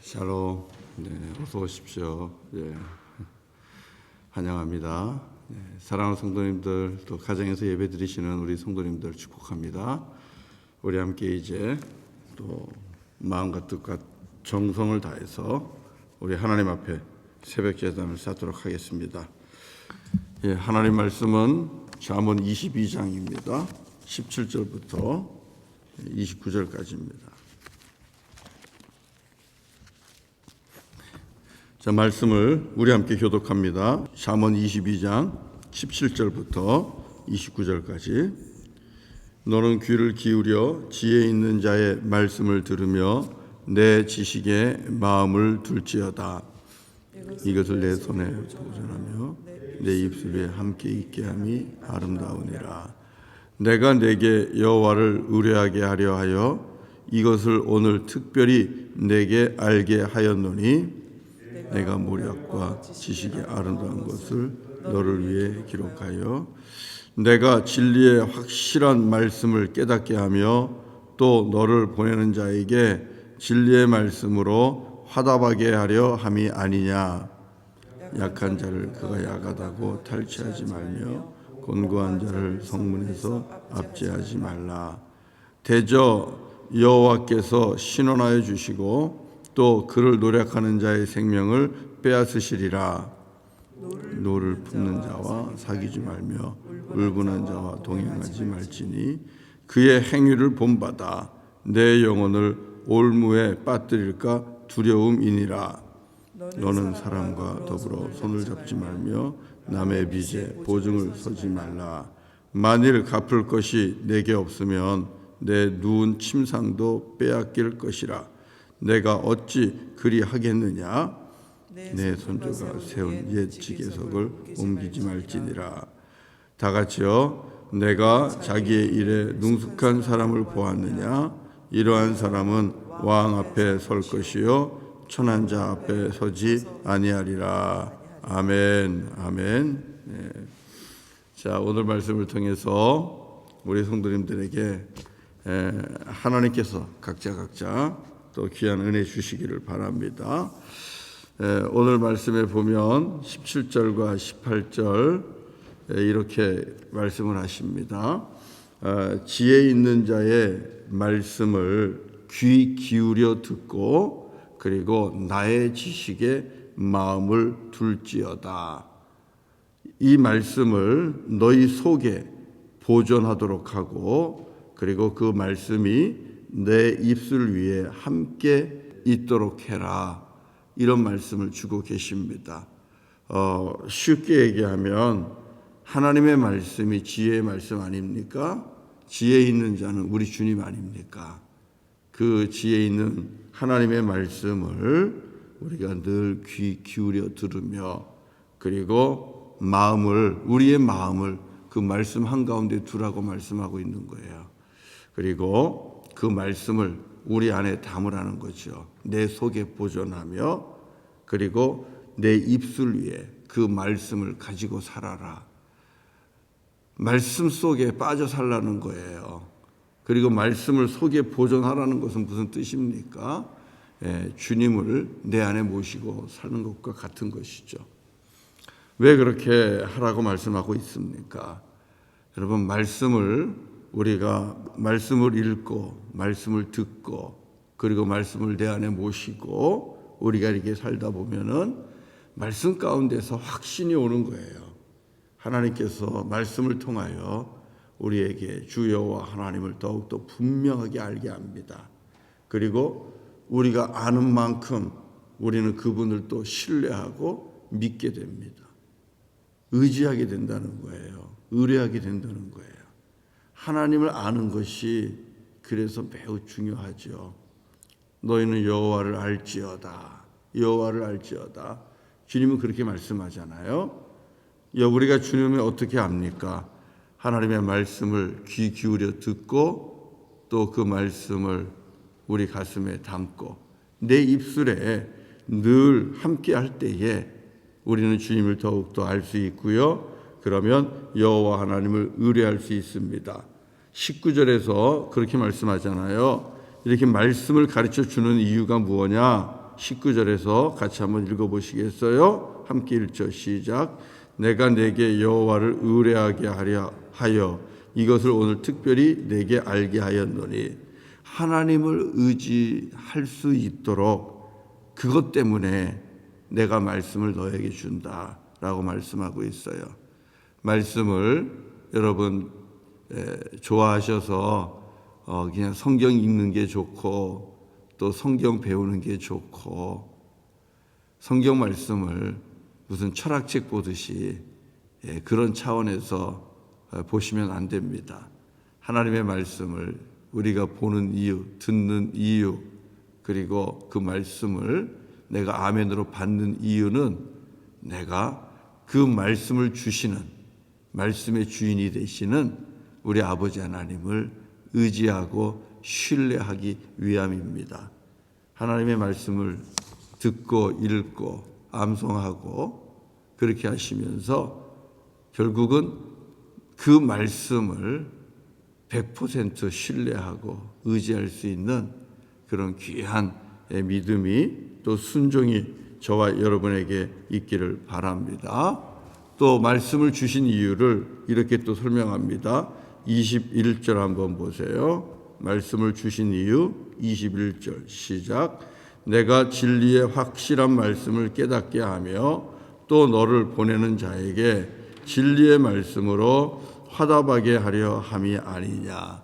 샬롬. 네, 어서 오십시오. 예, 환영합니다. 사랑하는 성도님들, 또 가정에서 예배 드리시는 우리 성도님들 축복합니다. 우리 함께 이제 또 마음과 뜻과 정성을 다해서 우리 하나님 앞에 새벽 제단을 쌓도록 하겠습니다. 예, 하나님 말씀은 잠언 22장입니다. 17절부터 29절까지입니다. 자, 말씀을 우리 함께 교독합니다. 잠언 22장 17절부터 29절까지. 너는 귀를 기울여 지혜 있는 자의 말씀을 들으며 내 지식에 마음을 둘지어다. 이것을 내 손에 보존하며 내 입술 위에 함께 있게 함이 아름다우니라. 내가 내게 여호와를 의뢰하게 하려 하여 이것을 오늘 특별히 내게 알게 하였노니 내가 모략과 지식의 아름다운 것을 너를 위해 기록하여 내가 진리의 확실한 말씀을 깨닫게 하며 또 너를 보내는 자에게 진리의 말씀으로 화답하게 하려 함이 아니냐. 약한 자를 그가 약하다고 탈취하지 말며 곤고한 자를 성문에서 압제하지 말라. 대저 여호와께서 신원하여 주시고 또 그를 노력하는 자의 생명을 빼앗으시리라. 노를 품는 자와 사귀지 말며 울분한 자와 동행하지 말지니 그의 행위를 본받아 내 영혼을 올무에 빠뜨릴까 두려움이니라. 너는 사람과 더불어 손을 잡지 말며 남의 빚에 보증을 서지 말라. 만일 갚을 것이 내게 없으면 내 누운 침상도 빼앗길 것이라. 내가 어찌 그리 하겠느냐. 내 손주가 세운 옛 지계석을 옮기지 말지니라. 다 같이요. 내가 자기의 일에 능숙한 사람을 보았느냐. 이러한 사람은 왕 앞에 설 것이요 천한 자 앞에 서지 아니하리라. 아멘. 아멘. 네. 자, 오늘 말씀을 통해서 우리 성도님들에게 하나님께서 각자 또 귀한 은혜 주시기를 바랍니다. 오늘 말씀에 보면 17절과 18절 이렇게 말씀을 하십니다. 지혜 있는 자의 말씀을 귀 기울여 듣고 그리고 나의 지식에 마음을 둘지어다. 이 말씀을 너희 속에 보존하도록 하고 그리고 그 말씀이 내 입술 위에 함께 있도록 해라. 이런 말씀을 주고 계십니다. 쉽게 얘기하면 하나님의 말씀이 지혜의 말씀 아닙니까? 지혜 있는 자는 우리 주님 아닙니까? 그 지혜 있는 하나님의 말씀을 우리가 늘 귀 기울여 들으며 그리고 우리의 마음을 그 말씀 한가운데 두라고 말씀하고 있는 거예요. 그리고 그 말씀을 우리 안에 담으라는 거죠. 내 속에 보존하며 그리고 내 입술 위에 그 말씀을 가지고 살아라. 말씀 속에 빠져 살라는 거예요. 그리고 말씀을 속에 보존하라는 것은 무슨 뜻입니까? 주님을 내 안에 모시고 사는 것과 같은 것이죠. 왜 그렇게 하라고 말씀하고 있습니까? 여러분, 우리가 말씀을 읽고 말씀을 듣고 그리고 말씀을 내 안에 모시고 우리가 이렇게 살다 보면은 말씀 가운데서 확신이 오는 거예요. 하나님께서 말씀을 통하여 우리에게 주 여호와 하나님을 더욱더 분명하게 알게 합니다. 그리고 우리가 아는 만큼 우리는 그분을 또 신뢰하고 믿게 됩니다. 의지하게 된다는 거예요. 의뢰하게 된다는 거예요. 하나님을 아는 것이 그래서 매우 중요하죠. 너희는 여호와를 알지어다. 여호와를 알지어다. 주님은 그렇게 말씀하잖아요. 우리가 주님을 어떻게 압니까? 하나님의 말씀을 귀 기울여 듣고 또 그 말씀을 우리 가슴에 담고 내 입술에 늘 함께 할 때에 우리는 주님을 더욱더 알 수 있고요. 그러면 여호와 하나님을 의뢰할 수 있습니다. 19절에서 그렇게 말씀하잖아요. 이렇게 말씀을 가르쳐 주는 이유가 무엇냐? 19절에서 같이 한번 읽어보시겠어요? 함께 1절 시작. 내가 내게 여호와를 의뢰하게 하여 이것을 오늘 특별히 내게 알게 하였노니 하나님을 의지할 수 있도록 그것 때문에 내가 말씀을 너에게 준다라고 말씀하고 있어요. 말씀을 여러분 좋아하셔서 그냥 성경 읽는 게 좋고 또 성경 배우는 게 좋고 성경 말씀을 무슨 철학책 보듯이 그런 차원에서 보시면 안 됩니다. 하나님의 말씀을 우리가 보는 이유, 듣는 이유, 그리고 그 말씀을 내가 아멘으로 받는 이유는 내가 그 말씀을 주시는 말씀의 주인이 되시는 우리 아버지 하나님을 의지하고 신뢰하기 위함입니다. 하나님의 말씀을 듣고 읽고 암송하고 그렇게 하시면서 결국은 그 말씀을 100% 신뢰하고 의지할 수 있는 그런 귀한 믿음이 또 순종이 저와 여러분에게 있기를 바랍니다. 또 말씀을 주신 이유를 이렇게 또 설명합니다. 21절 한번 보세요. 말씀을 주신 이유 21절 시작. 내가 진리의 확실한 말씀을 깨닫게 하며 또 너를 보내는 자에게 진리의 말씀으로 화답하게 하려 함이 아니냐.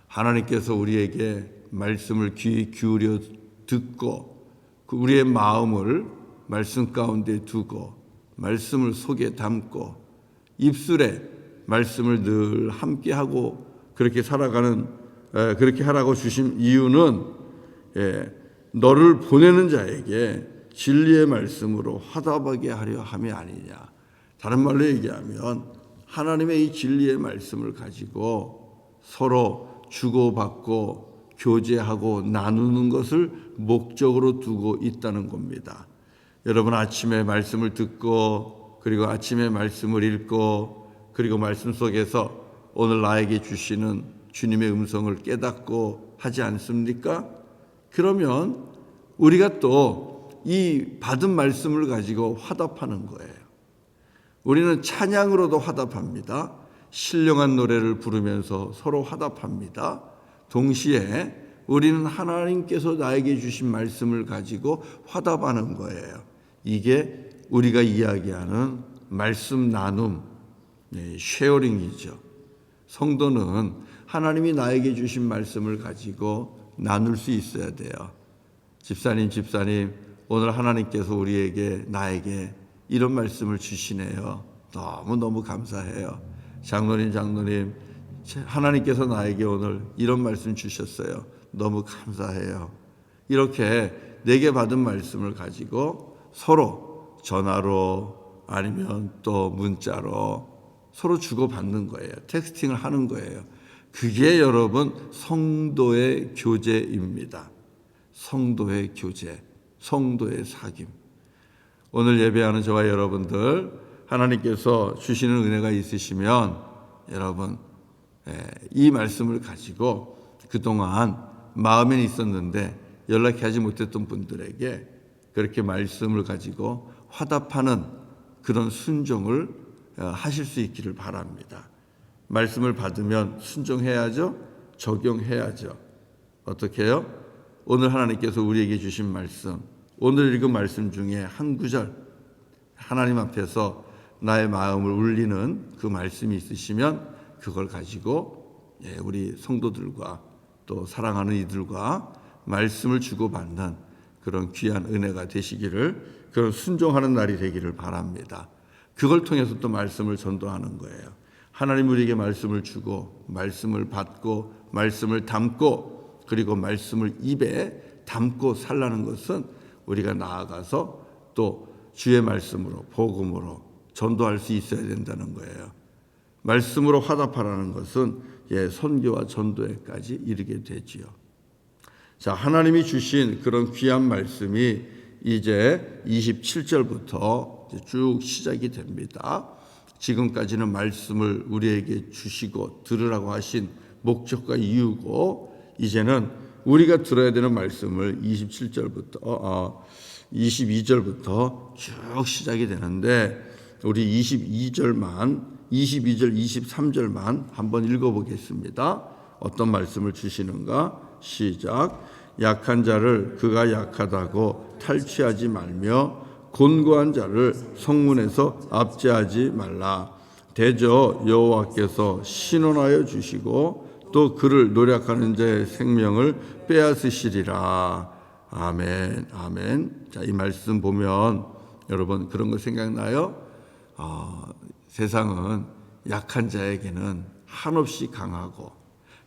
하나님께서 우리에게 말씀을 귀 기울여 듣고 우리의 마음을 말씀 가운데 두고 말씀을 속에 담고 입술에 말씀을 늘 함께하고 그렇게 살아가는 그렇게 하라고 주신 이유는 너를 보내는 자에게 진리의 말씀으로 화답하게 하려 함이 아니냐. 다른 말로 얘기하면 하나님의 이 진리의 말씀을 가지고 서로 주고받고 교제하고 나누는 것을 목적으로 두고 있다는 겁니다. 여러분 아침에 말씀을 듣고 그리고 아침에 말씀을 읽고 그리고 말씀 속에서 오늘 나에게 주시는 주님의 음성을 깨닫고 하지 않습니까? 그러면 우리가 또 이 받은 말씀을 가지고 화답하는 거예요. 우리는 찬양으로도 화답합니다. 신령한 노래를 부르면서 서로 화답합니다. 동시에 우리는 하나님께서 나에게 주신 말씀을 가지고 화답하는 거예요. 이게 우리가 이야기하는 말씀 나눔, 쉐어링이죠. 성도는 하나님이 나에게 주신 말씀을 가지고 나눌 수 있어야 돼요. 집사님, 오늘 하나님께서 우리에게 나에게 이런 말씀을 주시네요. 너무너무 감사해요. 장로님, 하나님께서 나에게 오늘 이런 말씀 주셨어요. 너무 감사해요. 이렇게 내게 받은 말씀을 가지고 서로 전화로 아니면 또 문자로 서로 주고받는 거예요. 텍스팅을 하는 거예요. 그게 여러분 성도의 교제입니다. 성도의 교제, 성도의 사귐. 오늘 예배하는 저와 여러분들 하나님께서 주시는 은혜가 있으시면 여러분 이 말씀을 가지고 그동안 마음에 있었는데 연락하지 못했던 분들에게 그렇게 말씀을 가지고 화답하는 그런 순종을 하실 수 있기를 바랍니다. 말씀을 받으면 순종해야죠. 적용해야죠. 어떻게 해요? 오늘 하나님께서 우리에게 주신 말씀, 오늘 읽은 말씀 중에 한 구절 하나님 앞에서 나의 마음을 울리는 그 말씀이 있으시면 그걸 가지고 우리 성도들과 또 사랑하는 이들과 말씀을 주고받는 그런 귀한 은혜가 되시기를, 그런 순종하는 날이 되기를 바랍니다. 그걸 통해서 또 말씀을 전도하는 거예요. 하나님 우리에게 말씀을 주고 말씀을 받고 말씀을 담고 그리고 말씀을 입에 담고 살라는 것은 우리가 나아가서 또 주의 말씀으로 복음으로 전도할 수 있어야 된다는 거예요. 말씀으로 화답하라는 것은 선교와 전도에까지 이르게 되지요. 자, 하나님이 주신 그런 귀한 말씀이 이제 27절부터 쭉 시작이 됩니다. 지금까지는 말씀을 우리에게 주시고 들으라고 하신 목적과 이유고, 이제는 우리가 들어야 되는 말씀을 22절부터 쭉 시작이 되는데 우리 22절, 23절만 한번 읽어보겠습니다. 어떤 말씀을 주시는가? 시작. 약한 자를 그가 약하다고 탈취하지 말며 곤고한 자를 성문에서 압제하지 말라. 대저 여호와께서 신원하여 주시고 또 그를 노력하는 자의 생명을 빼앗으시리라. 아멘, 아멘. 자, 이 말씀 보면 여러분 그런 거 생각나요? 세상은 약한 자에게는 한없이 강하고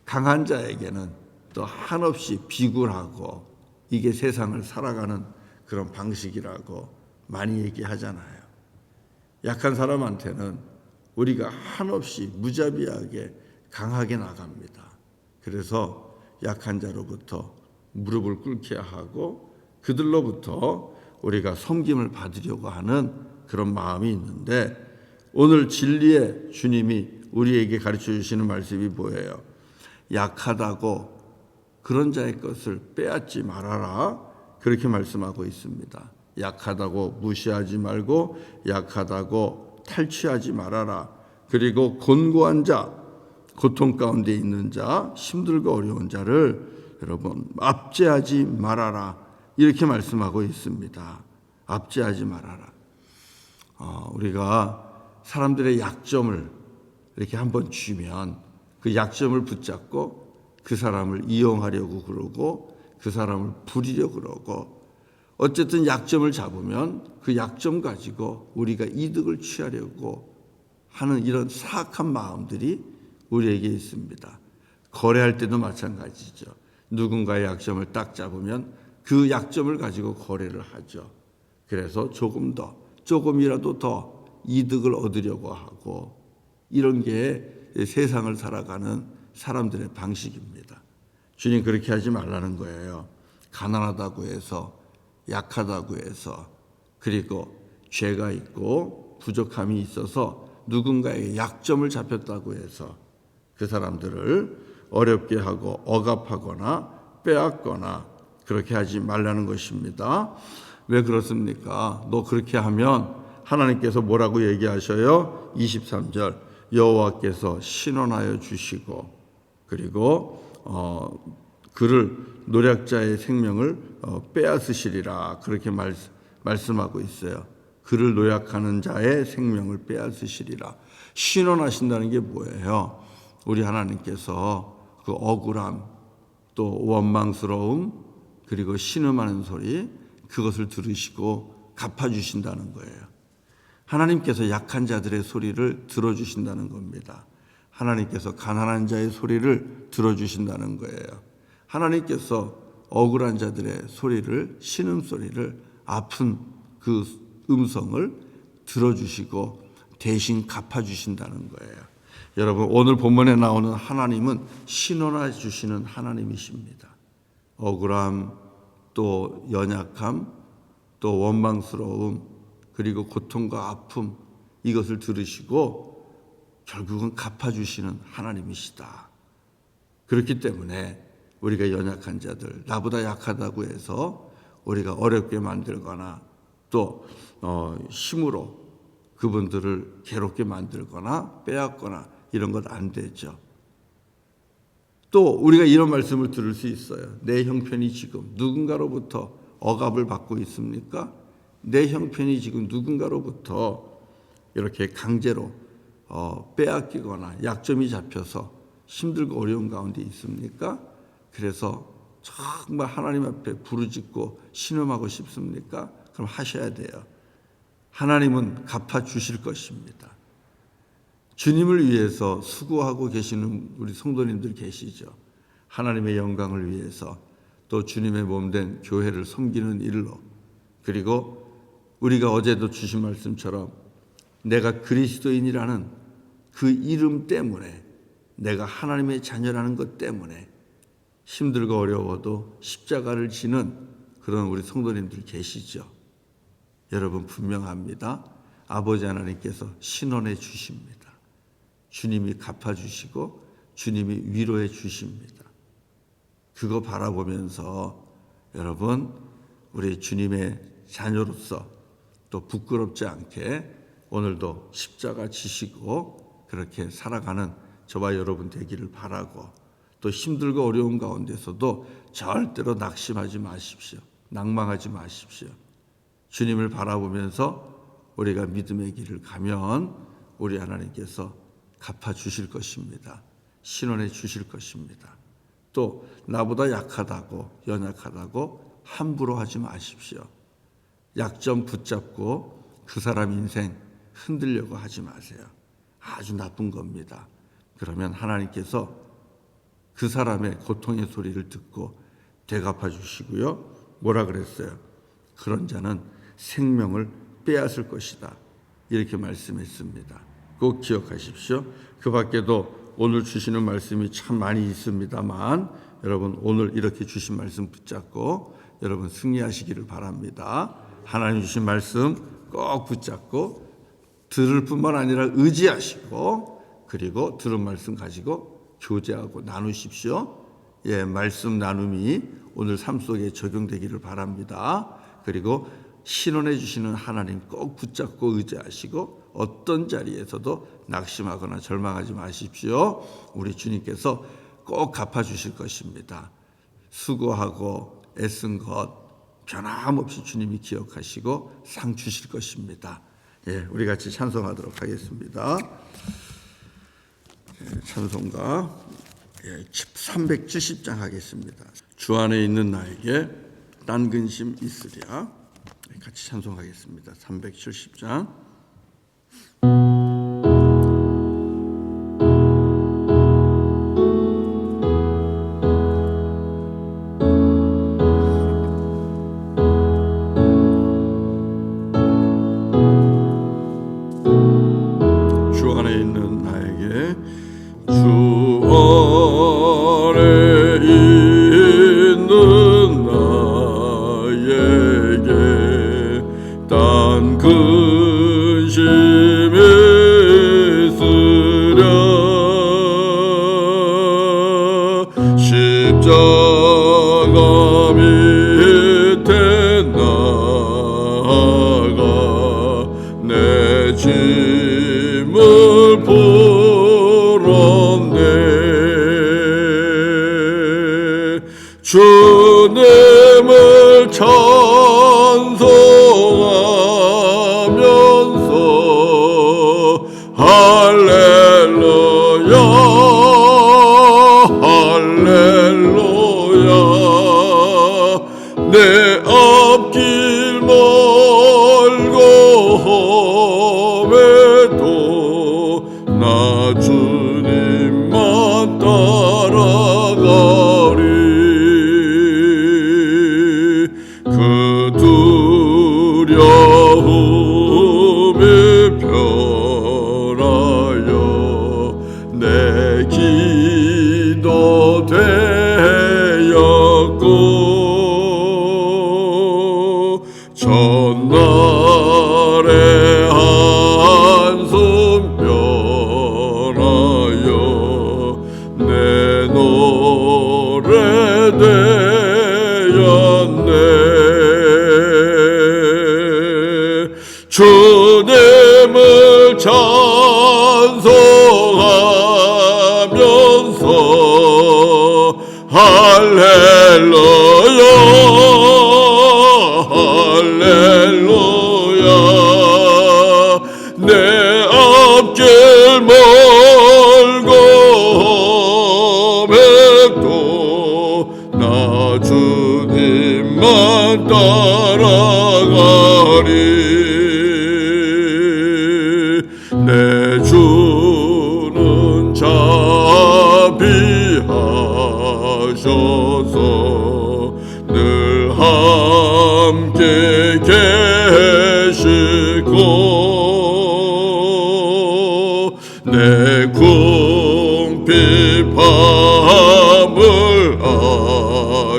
강한 자에게는 또 한없이 비굴하고 이게 세상을 살아가는 그런 방식이라고 많이 얘기하잖아요. 약한 사람한테는 우리가 한없이 무자비하게 강하게 나갑니다. 그래서 약한 자로부터 무릎을 꿇게 하고 그들로부터 우리가 섬김을 받으려고 하는 그런 마음이 있는데 오늘 진리의 주님이 우리에게 가르쳐 주시는 말씀이 뭐예요? 약하다고 그런 자의 것을 빼앗지 말아라. 그렇게 말씀하고 있습니다. 약하다고 무시하지 말고 약하다고 탈취하지 말아라. 그리고 곤고한 자, 고통 가운데 있는 자, 힘들고 어려운 자를 여러분 압제하지 말아라. 이렇게 말씀하고 있습니다. 압제하지 말아라. 우리가 사람들의 약점을 이렇게 한번 쥐면 그 약점을 붙잡고 그 사람을 이용하려고 그러고 그 사람을 부리려고 그러고 어쨌든 약점을 잡으면 그 약점 가지고 우리가 이득을 취하려고 하는 이런 사악한 마음들이 우리에게 있습니다. 거래할 때도 마찬가지죠. 누군가의 약점을 딱 잡으면 그 약점을 가지고 거래를 하죠. 그래서 조금이라도 더 이득을 얻으려고 하고 이런 게 세상을 살아가는 사람들의 방식입니다. 주님 그렇게 하지 말라는 거예요. 가난하다고 해서 약하다고 해서 그리고 죄가 있고 부족함이 있어서 누군가의 약점을 잡혔다고 해서 그 사람들을 어렵게 하고 억압하거나 빼앗거나 그렇게 하지 말라는 것입니다. 왜 그렇습니까? 너 그렇게 하면 하나님께서 뭐라고 얘기하셔요? 23절 여호와께서 신원하여 주시고 그리고 그를 노략자의 생명을 빼앗으시리라 그렇게 말씀하고 있어요. 그를 노약하는 자의 생명을 빼앗으시리라. 신원하신다는 게 뭐예요? 우리 하나님께서 그 억울함 또 원망스러움 그리고 신음하는 소리 그것을 들으시고 갚아주신다는 거예요. 하나님께서 약한 자들의 소리를 들어주신다는 겁니다. 하나님께서 가난한 자의 소리를 들어주신다는 거예요. 하나님께서 억울한 자들의 소리를 신음소리를 아픈 그 음성을 들어주시고 대신 갚아주신다는 거예요. 여러분 오늘 본문에 나오는 하나님은 신원해 주시는 하나님이십니다. 억울함 또 연약함 또 원망스러움 그리고 고통과 아픔 이것을 들으시고 결국은 갚아주시는 하나님이시다. 그렇기 때문에 우리가 연약한 자들 나보다 약하다고 해서 우리가 어렵게 만들거나 또 힘으로 그분들을 괴롭게 만들거나 빼앗거나 이런 것 안 되죠. 또 우리가 이런 말씀을 들을 수 있어요. 내 형편이 지금 누군가로부터 억압을 받고 있습니까? 내 형편이 지금 누군가로부터 이렇게 강제로 빼앗기거나 약점이 잡혀서 힘들고 어려운 가운데 있습니까? 그래서 정말 하나님 앞에 부르짖고 신음하고 싶습니까? 그럼 하셔야 돼요. 하나님은 갚아주실 것입니다. 주님을 위해서 수고하고 계시는 우리 성도님들 계시죠. 하나님의 영광을 위해서 또 주님의 몸된 교회를 섬기는 일로 그리고 우리가 어제도 주신 말씀처럼 내가 그리스도인이라는 그 이름 때문에 내가 하나님의 자녀라는 것 때문에 힘들고 어려워도 십자가를 지는 그런 우리 성도님들 계시죠. 여러분 분명합니다. 아버지 하나님께서 신원해 주십니다. 주님이 갚아주시고 주님이 위로해 주십니다. 그거 바라보면서 여러분 우리 주님의 자녀로서 또 부끄럽지 않게 오늘도 십자가 지시고 그렇게 살아가는 저와 여러분 되기를 바라고, 또 힘들고 어려운 가운데서도 절대로 낙심하지 마십시오. 낭망하지 마십시오. 주님을 바라보면서 우리가 믿음의 길을 가면 우리 하나님께서 갚아주실 것입니다. 신원해 주실 것입니다. 또 나보다 약하다고 연약하다고 함부로 하지 마십시오. 약점 붙잡고 그 사람 인생 흔들려고 하지 마세요. 아주 나쁜 겁니다. 그러면 하나님께서 그 사람의 고통의 소리를 듣고 되갚아 주시고요. 뭐라 그랬어요? 그런 자는 생명을 빼앗을 것이다. 이렇게 말씀했습니다. 꼭 기억하십시오. 그 밖에도 오늘 주시는 말씀이 참 많이 있습니다만 여러분 오늘 이렇게 주신 말씀 붙잡고 여러분 승리하시기를 바랍니다. 하나님 주신 말씀 꼭 붙잡고 들을 뿐만 아니라 의지하시고, 그리고 들은 말씀 가지고 교제하고 나누십시오. 말씀 나눔이 오늘 삶 속에 적용되기를 바랍니다. 그리고 신원해 주시는 하나님 꼭 붙잡고 의지하시고 어떤 자리에서도 낙심하거나 절망하지 마십시오. 우리 주님께서 꼭 갚아주실 것입니다. 수고하고 애쓴 것 변함없이 주님이 기억하시고 상 주실 것입니다. 우리 같이 찬송하도록 하겠습니다. 찬송가 370장 하겠습니다. 주 안에 있는 나에게 딴 근심 있으랴. 같이 찬송하겠습니다. 370장. 주 안에 있는 나에게 딴 근심이 있으랴. 십자가 밑에 나아가 내 짐을 풀었네. 주님을 찬송하면서 할렐루야 할렐루야. 내 앞길 멀고 험해도 나 주님만 따라가리. 그 두려움이 변하여 내 기도 되었고, 전날의 한숨 변하여 내 노래 되었네. 주님을 찬송하면서 할렐루야 할렐루야. 내 앞길 멀고 험해도 나 주님만 따라가리. 내 주는 자비하셔서 늘 함께 계시고, 내 궁핍함을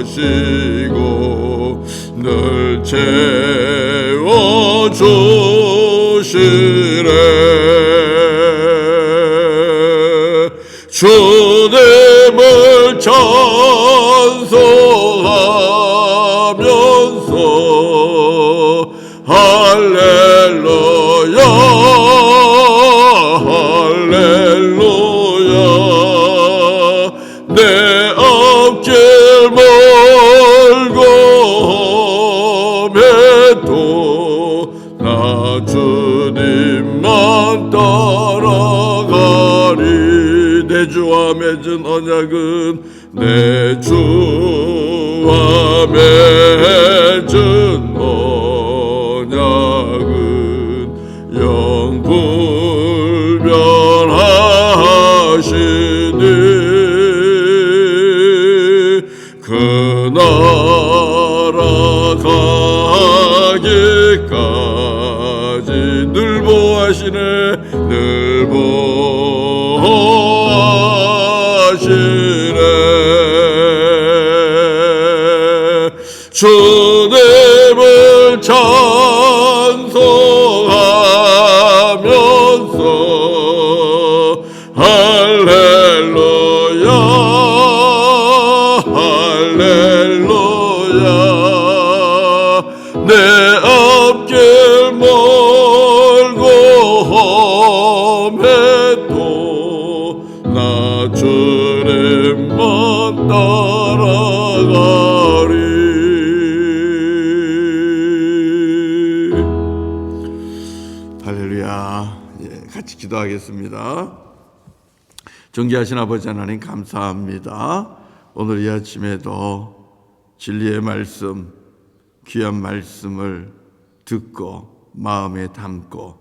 아시고 늘 채워주시래. 주님을 찬송하면서 찬송하면서 할렐루야 할렐루야 내 앞길 멀고 험해도 나 주님만 따라가리 내 주와 맺은 언약은 내 주와 맺은 언약은 영불변하시니 그 나라 가기까지 늘 보호하시네 늘 보호하시네 주님을 찬송하면서 할렐루야 할렐루야 내 앞길 멀고 험해도 나 주님만 따라가리 할렐루야. 같이 기도하겠습니다. 존귀하신 아버지 하나님 감사합니다. 오늘 이 아침에도 진리의 말씀, 귀한 말씀을 듣고 마음에 담고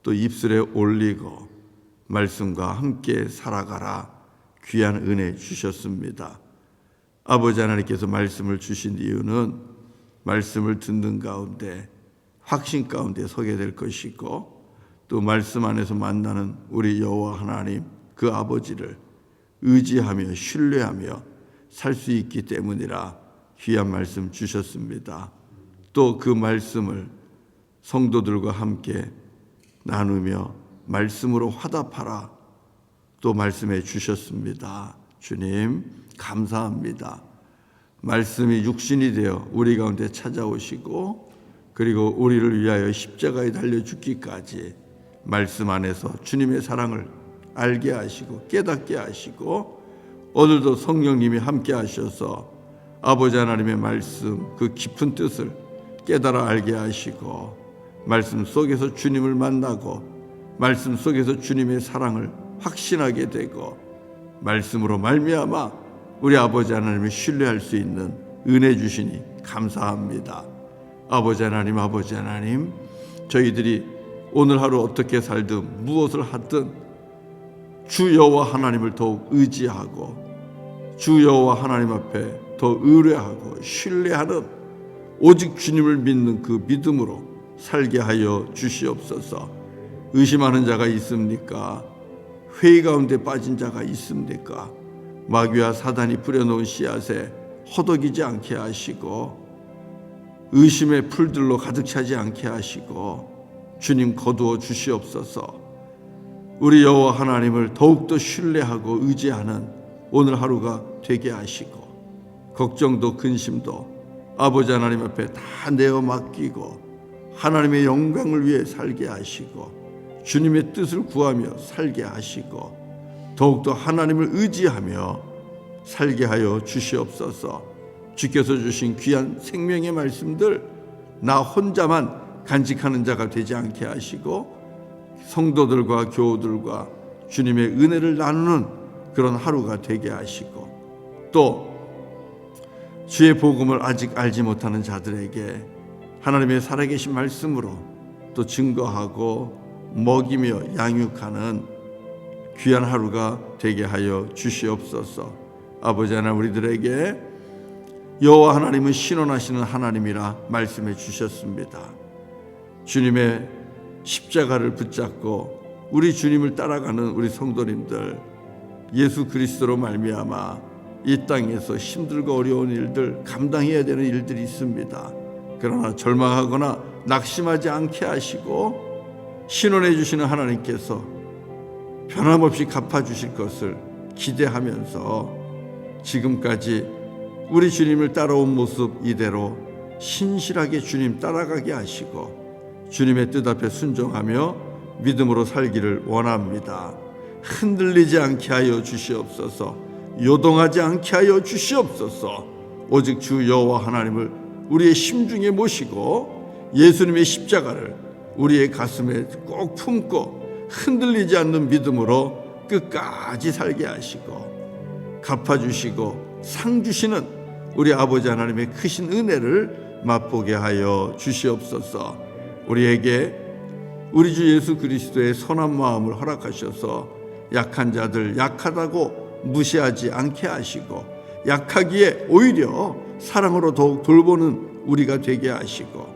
또 입술에 올리고 말씀과 함께 살아가라 귀한 은혜 주셨습니다. 아버지 하나님께서 말씀을 주신 이유는 말씀을 듣는 가운데 확신 가운데 서게 될 것이고 또 말씀 안에서 만나는 우리 여호와 하나님 그 아버지를 의지하며 신뢰하며 살 수 있기 때문이라 귀한 말씀 주셨습니다. 또 그 말씀을 성도들과 함께 나누며 말씀으로 화답하라 또 말씀해 주셨습니다. 주님 감사합니다. 말씀이 육신이 되어 우리 가운데 찾아오시고 그리고 우리를 위하여 십자가에 달려 죽기까지 말씀 안에서 주님의 사랑을 알게 하시고 깨닫게 하시고 오늘도 성령님이 함께 하셔서 아버지 하나님의 말씀 그 깊은 뜻을 깨달아 알게 하시고 말씀 속에서 주님을 만나고 말씀 속에서 주님의 사랑을 확신하게 되고 말씀으로 말미암아 우리 아버지 하나님을 신뢰할 수 있는 은혜 주시니 감사합니다. 아버지 하나님 저희들이 오늘 하루 어떻게 살든 무엇을 하든 주 여호와 하나님을 더욱 의지하고 주 여호와 하나님 앞에 더 의뢰하고 신뢰하는 오직 주님을 믿는 그 믿음으로 살게 하여 주시옵소서. 의심하는 자가 있습니까? 회의 가운데 빠진 자가 있습니까? 마귀와 사단이 뿌려놓은 씨앗에 허덕이지 않게 하시고 의심의 풀들로 가득 차지 않게 하시고 주님 거두어 주시옵소서. 우리 여호와 하나님을 더욱더 신뢰하고 의지하는 오늘 하루가 되게 하시고 걱정도 근심도 아버지 하나님 앞에 다 내어 맡기고 하나님의 영광을 위해 살게 하시고 주님의 뜻을 구하며 살게 하시고 더욱더 하나님을 의지하며 살게 하여 주시옵소서. 주께서 주신 귀한 생명의 말씀들 나 혼자만 간직하는 자가 되지 않게 하시고 성도들과 교우들과 주님의 은혜를 나누는 그런 하루가 되게 하시고 또 주의 복음을 아직 알지 못하는 자들에게 하나님의 살아계신 말씀으로 또 증거하고 먹이며 양육하는 귀한 하루가 되게 하여 주시옵소서. 아버지 하나님 우리들에게 여호와 하나님은 신원하시는 하나님이라 말씀해 주셨습니다. 주님의 십자가를 붙잡고 우리 주님을 따라가는 우리 성도님들 예수 그리스도로 말미암아 이 땅에서 힘들고 어려운 일들 감당해야 되는 일들이 있습니다. 그러나 절망하거나 낙심하지 않게 하시고 신원해 주시는 하나님께서 변함없이 갚아주실 것을 기대하면서 지금까지 우리 주님을 따라온 모습 이대로 신실하게 주님 따라가게 하시고 주님의 뜻 앞에 순종하며 믿음으로 살기를 원합니다. 흔들리지 않게 하여 주시옵소서. 요동하지 않게 하여 주시옵소서. 오직 주 여호와 하나님을 우리의 심중에 모시고 예수님의 십자가를 우리의 가슴에 꼭 품고 흔들리지 않는 믿음으로 끝까지 살게 하시고 갚아주시고 상 주시는 우리 아버지 하나님의 크신 은혜를 맛보게 하여 주시옵소서. 우리에게 우리 주 예수 그리스도의 선한 마음을 허락하셔서 약한 자들 약하다고 무시하지 않게 하시고 약하기에 오히려 사랑으로 더욱 돌보는 우리가 되게 하시고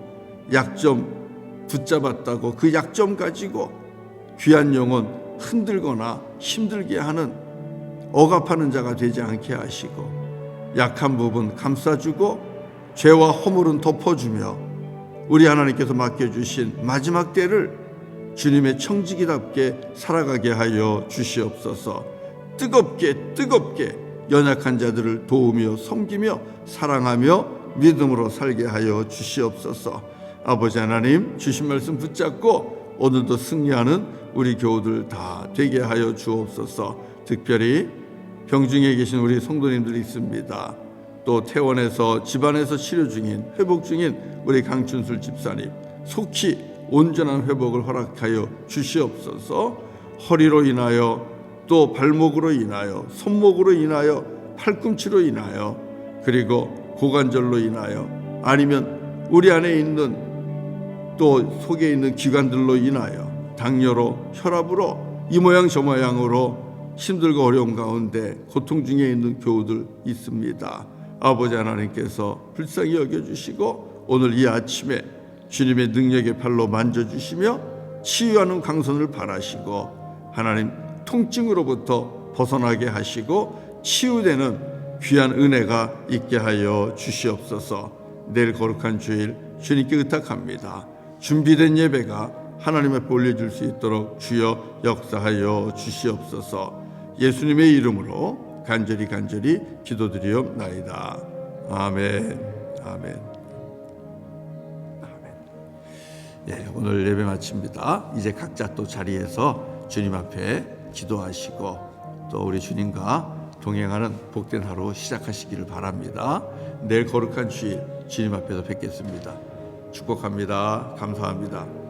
약점 붙잡았다고 그 약점 가지고 귀한 영혼 흔들거나 힘들게 하는 억압하는 자가 되지 않게 하시고 약한 부분 감싸주고 죄와 허물은 덮어주며 우리 하나님께서 맡겨주신 마지막 때를 주님의 청지기답게 살아가게 하여 주시옵소서. 뜨겁게 연약한 자들을 도우며 섬기며 사랑하며 믿음으로 살게 하여 주시옵소서. 아버지 하나님 주신 말씀 붙잡고 오늘도 승리하는 우리 교우들 다 되게 하여 주옵소서. 특별히 병중에 계신 우리 성도님들이 있습니다. 또 퇴원해서 집안에서 치료 중인 회복 중인 우리 강춘술 집사님 속히 온전한 회복을 허락하여 주시옵소서. 허리로 인하여 또 발목으로 인하여 손목으로 인하여 팔꿈치로 인하여 그리고 고관절로 인하여 아니면 우리 안에 있는 또 속에 있는 기관들로 인하여 당뇨로 혈압으로 이 모양 저 모양으로 힘들고 어려운 가운데 고통 중에 있는 교우들 있습니다. 아버지 하나님께서 불쌍히 여겨주시고 오늘 이 아침에 주님의 능력의 팔로 만져주시며 치유하는 광선을 바라시고 하나님 통증으로부터 벗어나게 하시고 치유되는 귀한 은혜가 있게 하여 주시옵소서. 내일 거룩한 주일 주님께 의탁합니다. 준비된 예배가 하나님 앞에 올려줄 수 있도록 주여 역사하여 주시옵소서. 예수님의 이름으로 간절히 기도드리옵나이다. 아멘. 오늘 예배 마칩니다. 이제 각자 또 자리에서 주님 앞에 기도하시고 또 우리 주님과 동행하는 복된 하루 시작하시기를 바랍니다. 내일 거룩한 주일 주님 앞에서 뵙겠습니다. 축복합니다. 감사합니다.